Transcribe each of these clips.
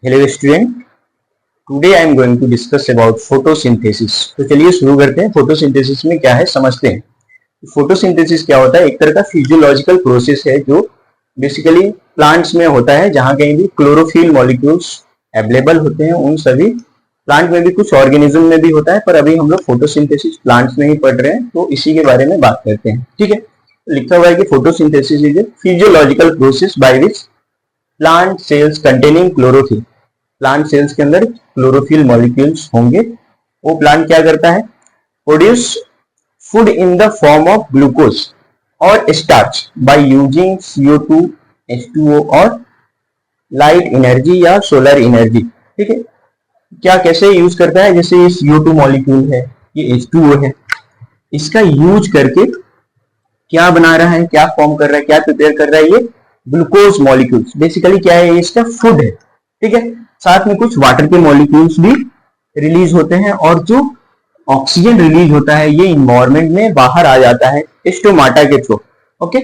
Hello student, today I am going to discuss about photosynthesis. तो चलिए शुरू करते हैं। फोटोसिंथेसिस में क्या है समझते हैं। फोटोसिंथेसिस क्या होता है? एक तरह का फिजियोलॉजिकल प्रोसेस है जो बेसिकली प्लांट्स में होता है। जहां कहीं भी क्लोरोफिल मॉलिक्यूल्स अवेलेबल होते हैं उन सभी प्लांट में भी, कुछ ऑर्गेनिज्म में भी होता है, पर अभी हम लोग फोटोसिंथेसिस प्लांट्स में ही पढ़ रहे हैं तो इसी के बारे में बात करते हैं। ठीक है, लिखा हुआ है कि photosynthesis is a physiological process by which plant cells containing chlorophyll, plant cells के अंदर क्लोरोफिल मॉलिक्यूल्स होंगे। वो प्लांट क्या करता है? Produce food in the form of glucose और starch by using CO2, H2O और लाइट एनर्जी या सोलर एनर्जी। ठीक है, क्या कैसे यूज करता है? जैसे ये CO2 मॉलिक्यूल है, ये H2O है, इसका यूज करके क्या बना रहा है, क्या फॉर्म कर रहा है, क्या प्रिपेयर कर रहा है? ये ग्लूकोज मॉलिक्यूल्स। बेसिकली क्या है? ये इसका फूड है। ठीक है, साथ में कुछ वाटर के मॉलिक्यूल्स भी रिलीज होते हैं और जो ऑक्सीजन रिलीज होता है ये इन्वायरमेंट में बाहर आ जाता है स्टोमाटा के थ्रू। ओके,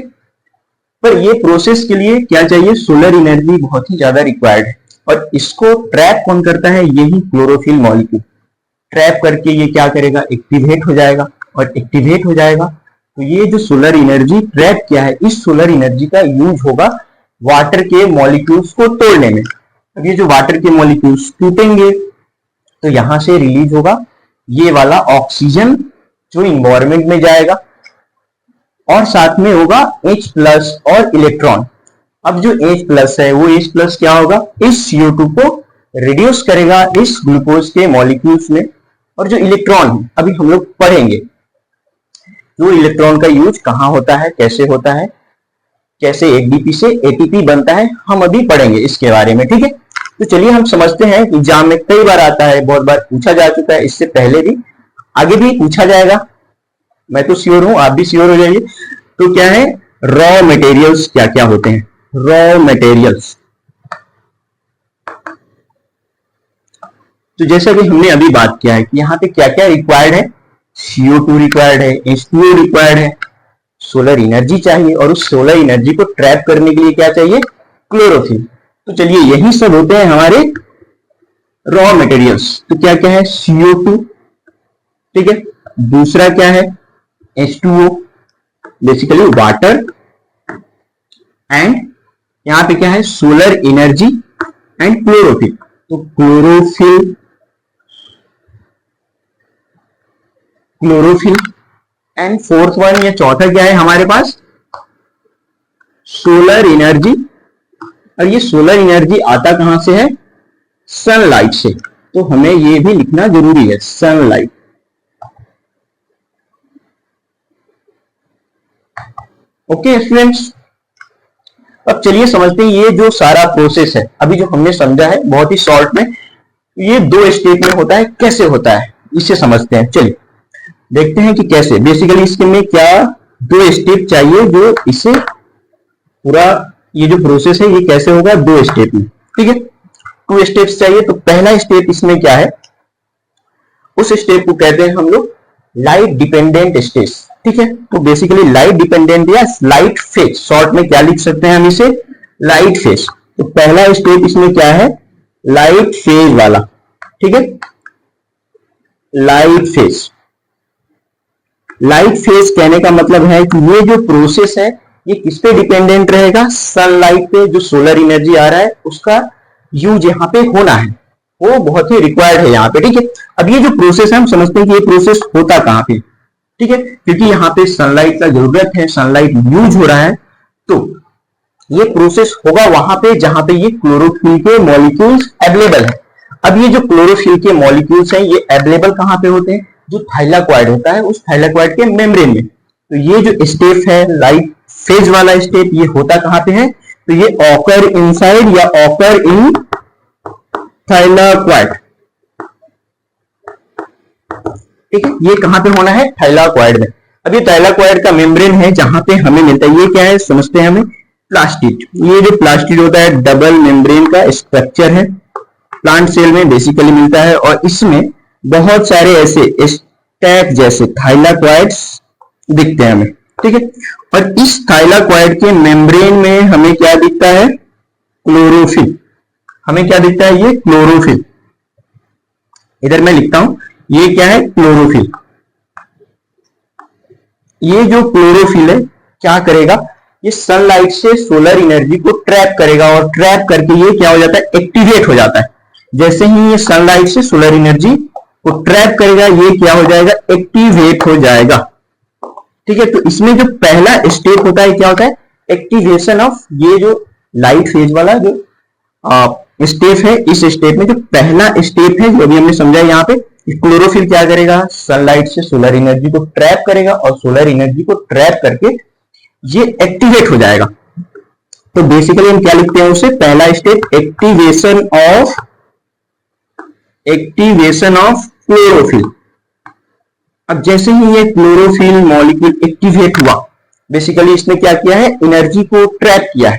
पर ये प्रोसेस के लिए क्या चाहिए? सोलर एनर्जी बहुत ही ज्यादा रिक्वायर्ड है और इसको ट्रैप कौन करता है? यही क्लोरोफिल मॉलिक्यूल ट्रैप करके ये क्या करेगा? एक्टिवेट हो जाएगा और एक्टिवेट हो जाएगा तो ये जो सोलर एनर्जी ट्रैप किया है, इस सोलर एनर्जी का यूज होगा वाटर के मॉलिक्यूल्स को तोड़ने में। अब ये जो वाटर के मॉलिक्यूल्स टूटेंगे तो यहां से रिलीज होगा ये वाला ऑक्सीजन जो इन्वायरमेंट में जाएगा और साथ में होगा H+ और इलेक्ट्रॉन। अब जो H+ है वो H+ क्या होगा? इस CO2 को रिड्यूस करेगा इस ग्लूकोज के मॉलिक्यूल्स में। और जो इलेक्ट्रॉन है अभी हम लोग पढ़ेंगे जो इलेक्ट्रॉन का यूज कहां होता है, कैसे होता है, कैसे ADP से ATP बनता है, हम अभी पढ़ेंगे इसके बारे में। ठीक है, तो चलिए हम समझते हैं। एग्जाम में कई बार आता है, बहुत बार पूछा जा चुका है, इससे पहले भी आगे भी पूछा जाएगा, मैं तो श्योर हूं, आप भी श्योर हो जाइए। तो क्या है? रॉ मटेरियल्स क्या क्या होते हैं? रॉ मटेरियल्स, तो जैसा कि हमने अभी बात किया है कि यहाँ पे क्या क्या रिक्वायर्ड है? CO2 रिक्वायर्ड है, H2O रिक्वायर्ड है, सोलर एनर्जी चाहिए और उस सोलर एनर्जी को ट्रैप करने के लिए क्या चाहिए? क्लोरोफिल। तो चलिए यही सब होते हैं हमारे रॉ मटेरियल्स। तो क्या क्या है? CO2, ठीक है, दूसरा क्या है? H2O, बेसिकली वाटर, एंड यहां पे क्या है? Solar energy and chlorophyll. तो chlorophyll, chlorophyll and fourth one या चौथा क्या है हमारे पास? Solar energy. और ये सोलर एनर्जी आता कहां से है? सनलाइट से। तो हमें ये भी लिखना जरूरी है, सनलाइट। ओके स्टूडेंट्स, अब चलिए समझते हैं ये जो सारा प्रोसेस है अभी जो हमने समझा है बहुत ही शॉर्ट में, ये 2 स्टेप में होता है। कैसे होता है इसे समझते हैं। चलिए देखते हैं कि कैसे। बेसिकली इसके में क्या 2 स्टेप चाहिए जो इसे पूरा ये जो प्रोसेस है ये कैसे होगा? 2 स्टेप में। ठीक है, 2 स्टेप्स चाहिए। तो पहला स्टेप इसमें क्या है? उस स्टेप को कहते हैं हम लोग लाइट डिपेंडेंट स्टेज। ठीक है, तो बेसिकली लाइट डिपेंडेंट या लाइट फेज, शॉर्ट में क्या लिख सकते हैं हम इसे? Light phase. तो पहला स्टेप इसमें क्या है? लाइट फेज वाला। ठीक है, लाइट फेज। लाइट फेज कहने का मतलब है कि ये जो प्रोसेस है ये किस पे डिपेंडेंट रहेगा? सनलाइट पे। जो सोलर एनर्जी आ रहा है उसका यूज यहाँ पे होना है, वो बहुत ही रिक्वायर्ड है यहाँ पे। ठीक है, अब ये जो प्रोसेस है हम समझते हैं कि ये प्रोसेस होता कहां पे? ठीक है, क्योंकि यहाँ पे सनलाइट का जरूरत है, सनलाइट यूज हो रहा है, तो ये प्रोसेस होगा वहां पे जहां पे ये क्लोरोफिल के मॉलिक्यूल्स अवेलेबल है। अब ये जो क्लोरोफिल के मॉलिक्यूल्स हैं ये अवेलेबल कहां पे होते हैं? जो थाइलाकॉइड होता है उस थाइलाकॉइड के मेम्ब्रेन में। तो ये जो स्टेप है लाइट फेज वाला स्टेप, ये होता कहां पे है? तो ये ऑकर इनसाइड या ऑकर इन थाइलाकॉइड। ठीक है, ये कहां पे होना है? थाइलाकॉइड में। अब ये थाइलाकॉइड का मेम्ब्रेन है जहां पे हमें मिलता है, ये क्या है समझते हैं हमें? प्लास्टिड। ये जो प्लास्टिड होता है डबल मेम्ब्रेन का स्ट्रक्चर है, प्लांट सेल में बेसिकली मिलता है और इसमें बहुत सारे ऐसे स्टैक जैसे थाइलाकॉइड्स दिखते हैं हमें। ठीक है, और इस थाइलाकॉइड के मेम्ब्रेन में हमें क्या दिखता है? क्लोरोफिल। हमें क्या दिखता है, ये क्लोरोफिल। इधर मैं लिखता हूं, ये क्या है, क्लोरोफिल। ये जो क्लोरोफिल है क्या करेगा, ये सनलाइट से सोलर एनर्जी को ट्रैप करेगा और ट्रैप करके ये क्या हो जाता है, एक्टिवेट हो जाता है। जैसे ही ये सनलाइट से सोलर एनर्जी को ट्रैप करेगा, ये क्या हो जाएगा, एक्टिवेट हो जाएगा। ठीक है, तो इसमें जो पहला स्टेप होता है क्या होता है, एक्टिवेशन ऑफ, ये जो लाइट फेज वाला जो स्टेप है, इस स्टेप में जो पहला स्टेप है जो अभी हमने समझा यहाँ पे, क्लोरोफिल क्या करेगा, सनलाइट से सोलर एनर्जी को ट्रैप करेगा और सोलर एनर्जी को ट्रैप करके ये एक्टिवेट हो जाएगा। तो बेसिकली हम क्या लिखते हैं उसे, पहला स्टेप एक्टिवेशन ऑफ क्लोरोफिल। अब जैसे ही ये क्लोरोफिल मॉलिक्यूल एक्टिवेट हुआ, बेसिकली इसने क्या किया है, एनर्जी को ट्रैप किया है।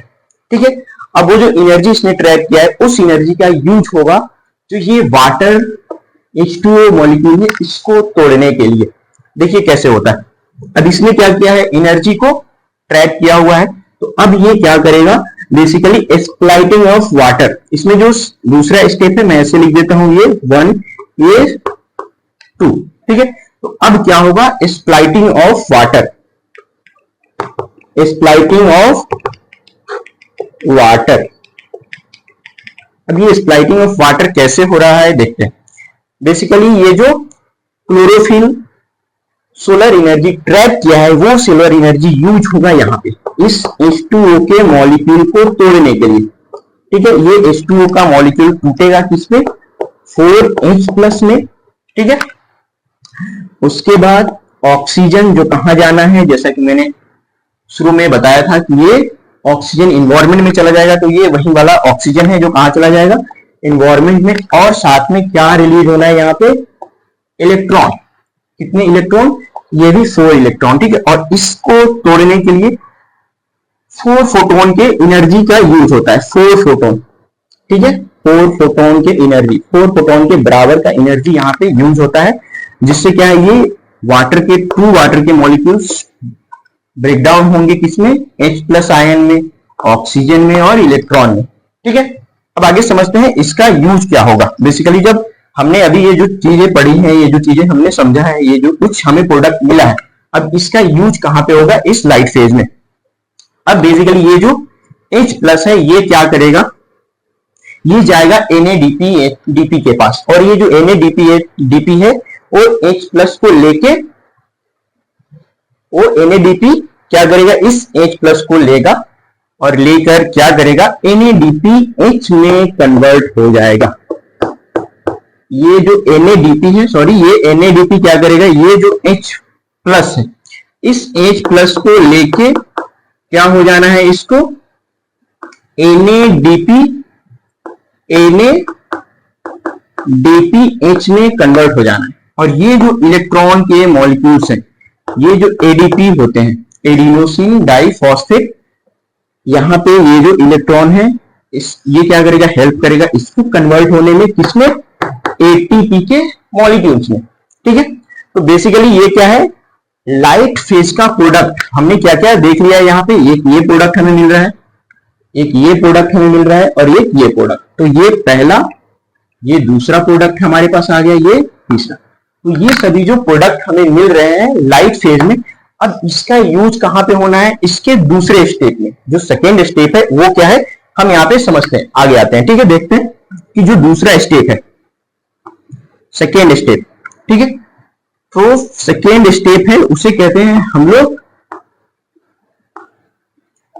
ठीक है, अब वो जो एनर्जी इसने ट्रैप किया है, उस एनर्जी का यूज होगा जो ये वाटर H2O मॉलिक्यूल है, इसको तोड़ने के लिए। देखिए कैसे होता है। अब इसने क्या किया है, एनर्जी को ट्रैप किया हुआ है, तो अब ये क्या करेगा, बेसिकली स्प्लाइटिंग ऑफ वाटर। इसमें जो दूसरा स्टेप है, मैं ऐसे लिख देता हूं, ये 1 ये 2। ठीक है, तो अब क्या होगा, स्प्लाइटिंग ऑफ वाटर, स्प्लाइटिंग ऑफ वाटर। अब ये स्प्लाइटिंग ऑफ वाटर कैसे हो रहा है देखते हैं। बेसिकली ये जो क्लोरोफिल सोलर एनर्जी ट्रैप किया है, वो सोलर एनर्जी यूज होगा यहाँ पे इस H2O के मॉलिक्यूल को तोड़ने के लिए। ठीक है, ये H2O का मॉलिक्यूल टूटेगा किसमें, 4H+ में। ठीक है, उसके बाद ऑक्सीजन जो कहां जाना है, जैसा कि मैंने शुरू में बताया था कि ये ऑक्सीजन इन्वायरमेंट में चला जाएगा, तो ये वही वाला ऑक्सीजन है जो कहां चला जाएगा, इन्वायरमेंट में। और साथ में क्या रिलीज होना है यहाँ पे, इलेक्ट्रॉन। कितने इलेक्ट्रॉन, ये भी 4 इलेक्ट्रॉन। ठीक है, और इसको तोड़ने के लिए 4 फोटोन के एनर्जी का यूज होता है, 4 फोटोन। ठीक है, 4 फोटोन के एनर्जी, 4 फोटोन के बराबर का एनर्जी यहाँ पे यूज होता है, जिससे क्या है, ये टू वाटर के मॉलिक्यूल्स ब्रेक डाउन होंगे किसमें, H+ आयन में, ऑक्सीजन में और इलेक्ट्रॉन में। ठीक है, अब आगे समझते हैं इसका यूज क्या होगा। बेसिकली जब हमने अभी ये जो चीजें पढ़ी हैं, ये जो चीजें हमने समझा है, ये जो कुछ हमें प्रोडक्ट मिला है, अब इसका यूज कहां पे होगा, इस लाइट फेज में। अब बेसिकली ये जो H+ है, ये क्या करेगा, ये जाएगा NADP के पास, और ये जो NADP है वो H+ को लेके, वो NADP क्या करेगा, इस H+ को लेगा और लेकर क्या करेगा, NADPH में कन्वर्ट हो जाएगा। ये जो NADP है, सॉरी, ये NADP क्या करेगा, ये जो H+ है, इस H+ को लेके क्या हो जाना है, इसको NADPH में कन्वर्ट हो जाना है। और ये जो इलेक्ट्रॉन के मॉलिक्यूल्स हैं, ये जो ADP होते हैं, एडिनोसिन डाइफॉस्फेट, यहां पे ये जो इलेक्ट्रॉन है, ये क्या करेगा, हेल्प करेगा इसको कन्वर्ट होने में, किसमें, ATP के मॉलिक्यूल्स में। ठीक है, तो बेसिकली ये क्या है, लाइट फेज का प्रोडक्ट हमने क्या क्या देख लिया है यहाँ पे। एक ये प्रोडक्ट हमें मिल रहा है, एक ये प्रोडक्ट हमें मिल रहा है, और एक ये प्रोडक्ट। तो ये पहला, ये दूसरा प्रोडक्ट हमारे पास आ गया, ये तीसरा। तो ये सभी जो प्रोडक्ट हमें मिल रहे हैं लाइट फेज में, अब इसका यूज कहां पे होना है, इसके दूसरे स्टेप में। जो सेकेंड स्टेप है वो क्या है, हम यहाँ पे समझते हैं, आगे आते हैं। ठीक है, देखते हैं कि जो दूसरा स्टेप है, सेकेंड स्टेप। ठीक है, तो सेकेंड स्टेप है, उसे कहते हैं हम लोग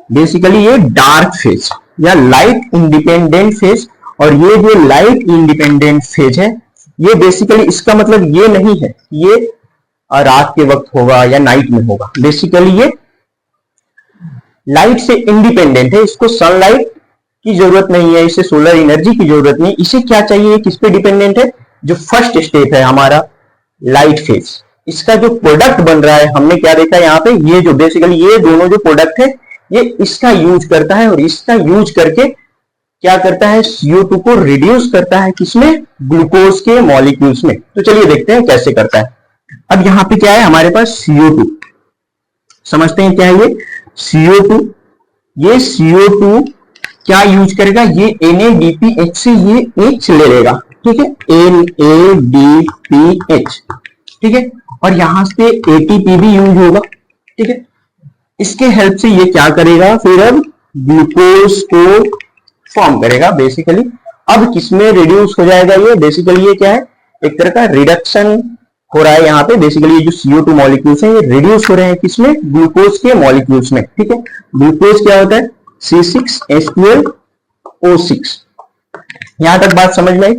बेसिकली ये डार्क फेज या लाइट इंडिपेंडेंट फेज। और ये जो लाइट इंडिपेंडेंट फेज है, ये बेसिकली इसका मतलब ये नहीं है ये रात के वक्त होगा या नाइट में होगा। बेसिकली ये लाइट से इंडिपेंडेंट है, इसको सनलाइट की जरूरत नहीं है, इसे सोलर एनर्जी की जरूरत नहीं। इसे क्या चाहिए, किस पे डिपेंडेंट है, जो फर्स्ट स्टेप है हमारा लाइट फेज, इसका जो प्रोडक्ट बन रहा है, हमने क्या देखा यहाँ पे, ये जो बेसिकली ये दोनों जो प्रोडक्ट है, ये इसका यूज करता है, और इसका यूज करके क्या करता है, CO2 को रिड्यूस करता है, किसमें, ग्लूकोज के मॉलिक्यूल्स में। तो चलिए देखते हैं कैसे करता है। अब यहाँ पे क्या है हमारे पास, CO2, समझते हैं क्या है ये CO2। ये CO2 क्या यूज करेगा, ये NADPH से ये H ले लेगा, ठीक है, NADPH, ठीक है, और यहां से ATP भी यूज होगा, ठीक है। इसके हेल्प से ये क्या करेगा, फिर अब ग्लूकोज को फॉर्म करेगा बेसिकली। अब किसमें रिड्यूस हो जाएगा ये, बेसिकली ये क्या है, एक तरह का रिडक्शन हो रहा है यहाँ पे। बेसिकली ये जो CO2 मॉलिक्यूल्स हैं ये रिड्यूस हो रहे हैं किसमें, ग्लूकोज के मॉलिक्यूल्स में, ठीक है। ग्लूकोज क्या होता है, C6H12O6। यहां तक बात समझ में आई।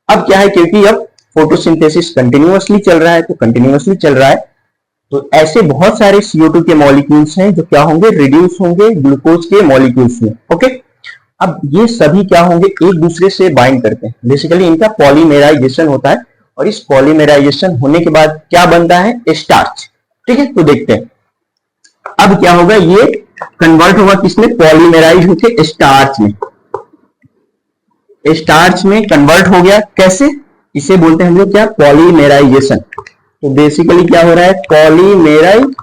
अब क्या है, क्योंकि अब फोटोसिंथेसिस कंटिन्यूअसली चल रहा है, तो कंटिन्यूअसली चल रहा है तो ऐसे बहुत सारे CO2 के मॉलिक्यूल्स हैं जो क्या होंगे, रिड्यूस होंगे ग्लूकोज के मॉलिक्यूल्स में, ओके। अब ये सभी क्या होंगे, एक दूसरे से बाइंड करते हैं, बेसिकली इनका पॉलीमेराइजेशन होता है, और इस पॉलीमेराइजेशन होने के बाद क्या बनता है, स्टार्च, ठीक है। तो देखते हैं अब क्या होगा, ये कन्वर्ट होगा किसमें, पॉलीमेराइज होके स्टार्च में, स्टार्च में कन्वर्ट हो गया। कैसे, इसे बोलते हैं हम लोग क्या, पॉलीमेराइजेशन। तो बेसिकली क्या हो रहा है, पॉलीमेराइजेशन,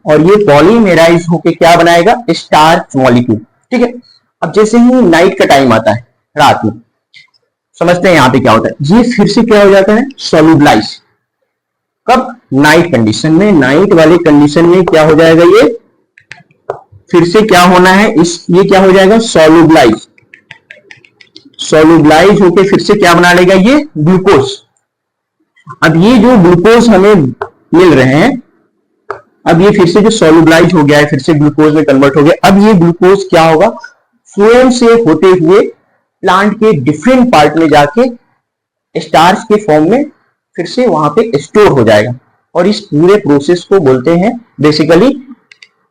और ये पॉलीमेराइज होके क्या बनाएगा, स्टार्च मॉलिक्यूल, ठीक है। अब जैसे ही नाइट का टाइम आता है, रात में, समझते हैं यहां पे क्या होता है, ये फिर से क्या हो जाता है, सोल्यूबलाइज। कब, नाइट कंडीशन में, नाइट वाले कंडीशन में क्या हो जाएगा, ये फिर से क्या होना है, ये क्या हो जाएगा, सोल्यूबलाइज। सोल्यूबलाइज होके फिर से क्या बना लेगा, ये ग्लूकोज। अब ये जो ग्लूकोज हमें मिल रहे हैं, अब ये फिर से जो सोल्यूबलाइज हो गया है, फिर से ग्लूकोज में कन्वर्ट हो गया। अब ये ग्लूकोज क्या होगा, फ्लोएम से होते हुए प्लांट के डिफरेंट पार्ट में जाके स्टार्च के फॉर्म में फिर से वहां पे स्टोर हो जाएगा, और इस पूरे प्रोसेस को बोलते हैं बेसिकली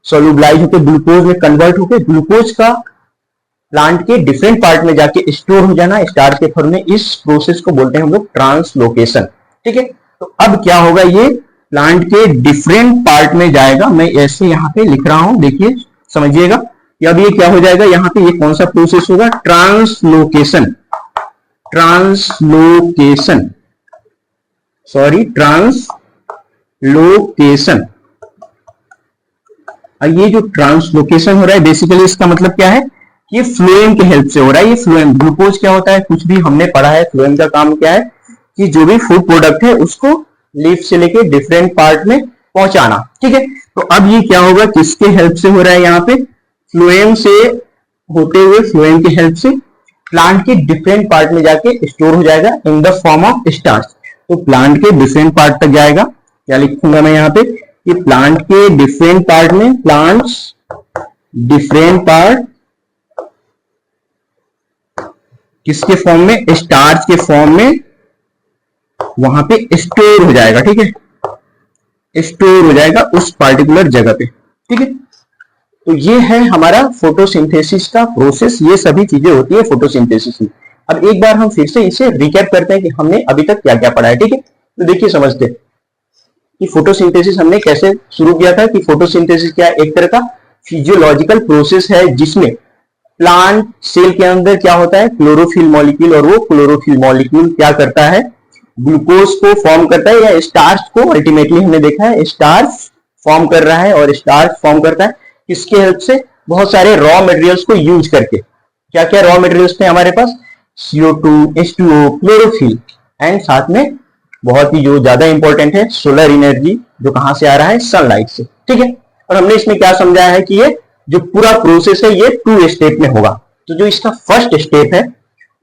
सोल्यूबलाइज होकर ग्लूकोज में कन्वर्ट होकर ग्लूकोज का प्लांट के डिफरेंट पार्ट में जाके स्टोर हो जाना स्टार्च के फॉर्म में, इस प्रोसेस को बोलते हैं हम लोग ट्रांसलोकेशन, ठीक है। तो अब क्या होगा, ये प्लांट के डिफरेंट पार्ट में जाएगा, मैं ऐसे यहां पे लिख रहा हूं, देखिए समझिएगा। अब ये क्या हो जाएगा, यहां पे ये कौन सा प्रोसेस होगा, ट्रांसलोकेशन, ट्रांसलोकेशन, सॉरी ट्रांसलोकेशन। ये जो ट्रांसलोकेशन हो रहा है बेसिकली इसका मतलब क्या है, ये फ्लोएम के हेल्प से हो रहा है। ये फ्लोएम, ग्लूकोज क्या होता है, कुछ भी हमने पढ़ा है, फ्लोएम का काम क्या है कि जो भी फूड प्रोडक्ट है उसको लीफ से लेके डिफरेंट पार्ट में पहुंचाना, ठीक है। तो अब ये क्या होगा, किसके हेल्प से हो रहा है, यहाँ पे फ्लोएम से होते हुए, फ्लोएम की हेल्प से प्लांट के डिफरेंट पार्ट में जाके स्टोर हो जाएगा इन द फॉर्म ऑफ स्टार्च। तो प्लांट के डिफरेंट पार्ट तक जाएगा, क्या लिखूंगा मैं यहाँ पे, कि प्लांट के डिफरेंट पार्ट में, प्लांट्स डिफरेंट पार्ट किसके फॉर्म में, स्टार्च के फॉर्म में वहां पे स्टोर हो जाएगा, ठीक है, स्टोर हो जाएगा उस पार्टिकुलर जगह पे, ठीक है। तो ये है हमारा फोटोसिंथेसिस का प्रोसेस, ये सभी चीजें होती है फोटोसिंथेसिस में। अब एक बार हम फिर से इसे रिकैप करते हैं कि हमने अभी तक क्या क्या पढ़ा है, ठीक है। तो देखिए समझते हैं कि फोटोसिंथेसिस हमने कैसे शुरू किया था, कि फोटोसिंथेसिस क्या है, एक तरह का फिजियोलॉजिकल प्रोसेस है जिसमें प्लांट सेल के अंदर क्या होता है, क्लोरोफिल मॉलिक्यूल, और वो क्लोरोफिल मॉलिक्यूल क्या करता है, ग्लूकोज को फॉर्म करता है, या स्टार्च को, अल्टीमेटली हमने देखा है स्टार्च फॉर्म कर रहा है, और स्टार्च फॉर्म करता है किसके हेल्प से, बहुत सारे रॉ मटेरियल्स को यूज करके। क्या क्या रॉ मटेरियल्स थे हमारे पास, CO2, H2O, क्लोरोफिल, एंड साथ में बहुत ही जो ज्यादा इंपॉर्टेंट है सोलर एनर्जी, जो कहां से आ रहा है, सनलाइट से, ठीक है। और हमने इसमें क्या समझाया है कि ये जो पूरा प्रोसेस है ये 2 स्टेप में होगा। तो जो इसका फर्स्ट स्टेप है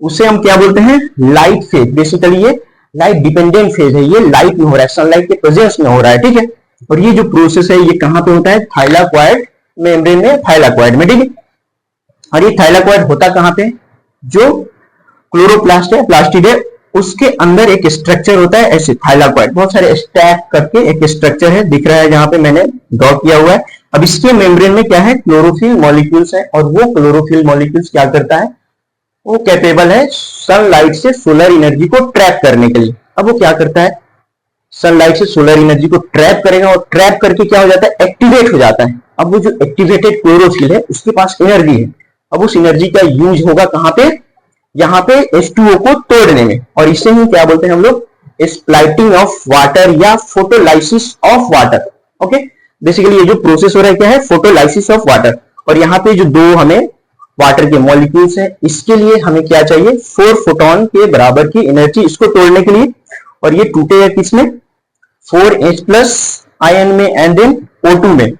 उसे हम क्या बोलते हैं, लाइट फेज। बेसिकली ये लाइट डिपेंडेंट फेज है, ये लाइट में हो रहा है, सनलाइट के प्रेजेंस में हो रहा है, ठीक है। और ये जो प्रोसेस है ये कहां पे होता है, थाइलाक्वाइड मेम्ब्रेन में, थाइलाक्वाइड में, ठीक है। और ये थाइलाक्वाइड होता कहां पे, जो क्लोरोप्लास्ट है, प्लास्टिड है, उसके अंदर एक स्ट्रक्चर होता है ऐसे, थाइलाक्वाइड बहुत सारे स्टैक करके एक स्ट्रक्चर है, दिख रहा है जहां पे मैंने ड्रॉ किया हुआ है। अब इसके मेम्ब्रेन में क्या है, क्लोरोफिल मॉलिक्यूल्स है, और वो क्लोरोफिल मॉलिक्यूल्स क्या करता है, वो कैपेबल है सनलाइट से सोलर एनर्जी को ट्रैप करने के लिए। अब वो क्या करता है, सनलाइट से सोलर एनर्जी को ट्रैप करेगा, और ट्रैप करके क्या हो जाता है, एक्टिवेट हो जाता है। अब वो जो एक्टिवेटेड क्लोरोफिल है उसके पास एनर्जी है, अब उस एनर्जी का यूज होगा कहां पे, यहाँ पे H2O को तोड़ने में, और इसे ही क्या बोलते हैं हम लोग, स्प्लाइटिंग ऑफ वाटर या photolysis of water, okay. Basically ये जो प्रोसेस हो रहा है क्या है, फोटोलाइसिस ऑफ वाटर। और यहाँ पे जो दो हमें वाटर के मॉलिक्यूल्स हैं, इसके लिए हमें क्या चाहिए, 4 फोटोन के बराबर की एनर्जी इसको तोड़ने के लिए, और ये टूटेगा किसमें, 4H प्लस आयन में एंड देन O2 में,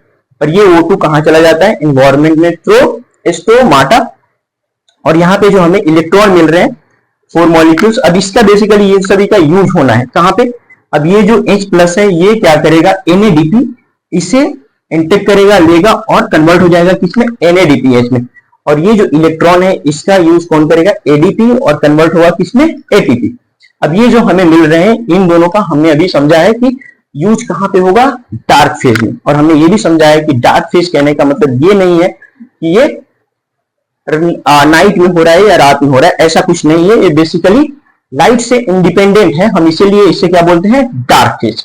और ये O2 कहां चला जाता है, एनवायरमेंट में थ्रू स्टोमाटा, और यहाँ पे जो हमें इलेक्ट्रॉन मिल रहे हैं 4 मॉलिक्यूल्स, अब इसका बेसिकली ये सभी का यूज होना है कहां पे, अब ये जो H प्लस है ये क्या करेगा, NADP इसे इंटेक करेगा, लेगा और कन्वर्ट हो जाएगा किसमें, NADPH में, और ये जो इलेक्ट्रॉन है इसका यूज कौन करेगा, ADP, और कन्वर्ट होगा किसमें, ATP। अब ये जो हमें मिल रहे हैं इन दोनों का हमने अभी समझा है कि यूज कहां पे होगा, डार्क फेज में, और हमने ये भी समझा है कि डार्क फेज कहने का मतलब ये नहीं है कि ये नाइट में हो रहा है या रात में हो रहा है, ऐसा कुछ नहीं है, ये बेसिकली लाइट से इंडिपेंडेंट है, हम इसीलिए इसे क्या बोलते हैं, डार्क फेज।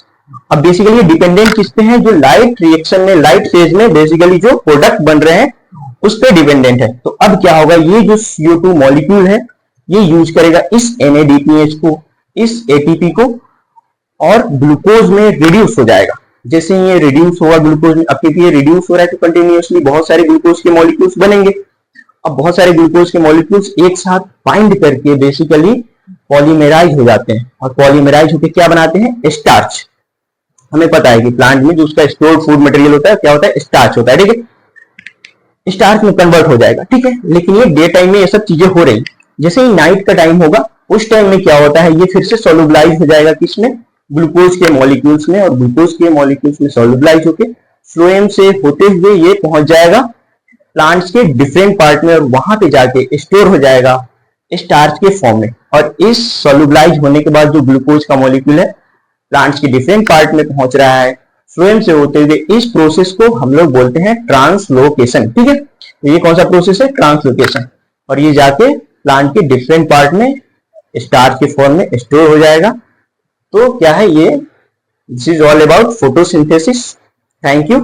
अब बेसिकली डिपेंडेंट किस पे है, जो लाइट रिएक्शन में, लाइट फेज में बेसिकली जो प्रोडक्ट बन रहे हैं उस पे डिपेंडेंट है। तो अब क्या होगा, ये जो CO2 मॉलिक्यूल है ये यूज करेगा इस NADPH को, इस ATP को, और ग्लूकोज में रिड्यूस हो जाएगा। जैसे ये रिड्यूस होगा ग्लूकोज में, अब क्योंकि ये रिड्यूस हो रहा है तो कंटिन्यूअसली बहुत सारे ग्लूकोज के मॉलिक्यूल्स बनेंगे। अब बहुत सारे ग्लूकोज के मॉलिक्यूल्स एक साथ बाइंड करके बेसिकली पॉलीमेराइज हो जाते हैं, और पॉलीमेराइज होकर क्या बनाते हैं, स्टार्च। हमें पता है कि प्लांट में जो उसका स्टोर्ड फूड मटेरियल होता है क्या होता है, स्टार्च होता है, ठीक है, स्टार्च में कन्वर्ट हो जाएगा, ठीक है। लेकिन ये डे टाइम में ये सब चीजें हो रही, जैसे ही नाइट का टाइम होगा उस टाइम में क्या होता है, ये फिर से सोलुबलाइज हो जाएगा किसमें, ग्लूकोज के मॉलिक्यूल्स में, और ग्लूकोज के मॉलिक्यूल्स में सोलुबलाइज होकर फ्लोएम से होते हुए ये पहुंच जाएगा प्लांट्स के डिफरेंट पार्ट में, और वहां पे जाके स्टोर हो जाएगा स्टार्च के फॉर्म में। और इस सोलुबलाइज होने के बाद जो ग्लूकोज का मॉलिक्यूल है प्लांट्स के डिफरेंट पार्ट में पहुंच रहा है फ्लोएम से होते हुए, इस प्रोसेस को हम लोग बोलते हैं ट्रांसलोकेशन, ठीक है। तो ये कौन सा प्रोसेस है, ट्रांसलोकेशन, और ये जाके प्लांट के डिफरेंट पार्ट में स्टार्च के फॉर्म में स्टोर हो जाएगा। तो क्या है ये, this is all about photosynthesis. Thank you.